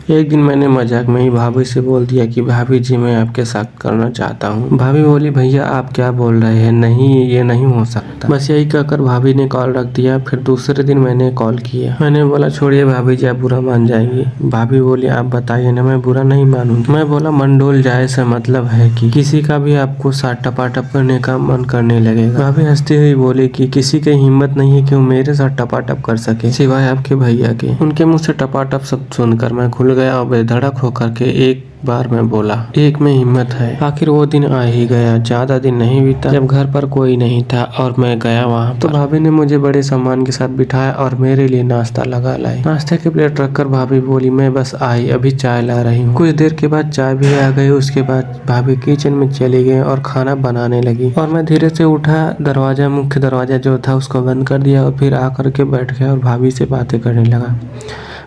एक दिन मैंने मजाक में ही भाभी से बोल दिया कि भाभी जी मैं आपके साथ करना चाहता हूँ। भाभी बोली भैया आप क्या बोल रहे हैं, नहीं ये नहीं हो सकता। बस यही कहकर भाभी ने कॉल रख दिया। फिर दूसरे दिन मैंने कॉल किया। मैंने बोला छोड़िए भाभी जी आप बुरा मान जाएंगी। भाभी बोली आप बताइए ना, मैं बुरा नहीं मानूंगी। मैं बोला मन डोल जाए से मतलब है कि किसी का भी आपको साथ टपाटप करने का मन करने लगेगा। भाभी हंसती हुई बोली कि किसी की हिम्मत नहीं है कि वो मेरे साथ टपाटप कर सके सिवाय आपके भैया के। उनके मुंह से टपाटप शब्द सुनकर मैं खुल गया और बेधड़क होकर के एक बार मैं बोला एक में हिम्मत है। आखिर वो दिन आ ही गया। ज्यादा दिन नहीं बीता जब घर पर कोई नहीं था और मैं गया वहाँ तो भाभी ने मुझे बड़े सम्मान के साथ बिठाया और मेरे लिए नाश्ता लगा लाई। नाश्ते की प्लेट रखकर भाभी बोली मैं बस आई, अभी चाय ला रही हूँ। कुछ देर के बाद चाय भी आ गई। उसके बाद भाभी किचन में चली गई और खाना बनाने लगी और मैं धीरे से उठा, मुख्य दरवाजा जो था उसको बंद कर दिया और फिर आकर के बैठ गया और भाभी से बातें करने लगा।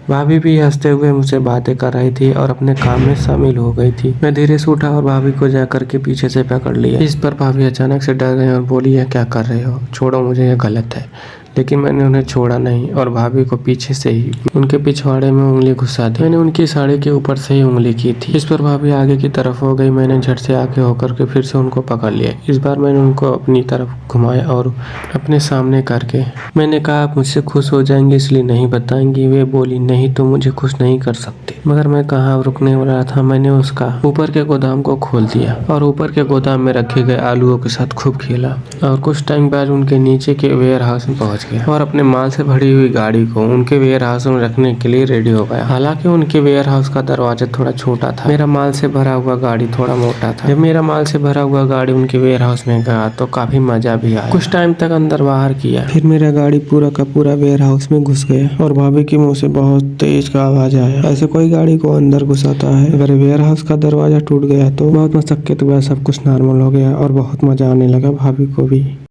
भाभी भी हंसते हुए मुझसे बातें कर रही थी और अपने काम में शामिल हो गई थी। मैं धीरे से उठा और भाभी को जाकर के पीछे से पकड़ लिया। इस पर भाभी अचानक से डर गई और बोली यह क्या कर रहे हो, छोड़ो मुझे, यह गलत है। लेकिन मैंने उन्हें छोड़ा नहीं और भाभी को पीछे से ही उनके पिछवाड़े में उंगली घुसा दी। मैंने उनकी साड़ी के ऊपर से ही उंगली की थी। इस पर भाभी आगे की तरफ हो गई। मैंने झट से आगे होकर के फिर से उनको पकड़ लिया। इस बार मैंने उनको अपनी तरफ घुमाया और अपने सामने करके मैंने कहा आप मुझसे खुश हो जाएंगे इसलिए नहीं बताएंगी। वे बोली नहीं तो मुझे खुश नहीं कर सकते। मगर मैं कहाँ रुकने वाला था। मैंने उसका ऊपर के गोदाम को खोल दिया और ऊपर के गोदाम में रखे गए आलूओं के साथ खूब खेला और कुछ टाइम बाद उनके नीचे के वेयर हाउस में पहुंच गया और अपने माल से भरी हुई गाड़ी को उनके वेयर हाउस में रखने के लिए रेडी हो गया। हालांकि उनके वेयर हाउस का दरवाजा थोड़ा छोटा था, मेरा माल से भरा हुआ गाड़ी थोड़ा मोटा था। जब मेरा माल से भरा हुआ गाड़ी उनके वेयर हाउस में गया तो काफी मजा भी आया। कुछ टाइम तक अंदर बाहर किया, फिर मेरा गाड़ी पूरा का पूरा वेयर हाउस में घुस गया और भाभी के मुंह से बहुत तेज का आवाज आया। ऐसे कोई गाड़ी को अंदर घुसाता है? अगर वेयर हाउस का दरवाजा टूट गया तो बहुत मशक्कत के बाद सब कुछ नॉर्मल हो गया और बहुत मजा आने लगा भाभी को भी।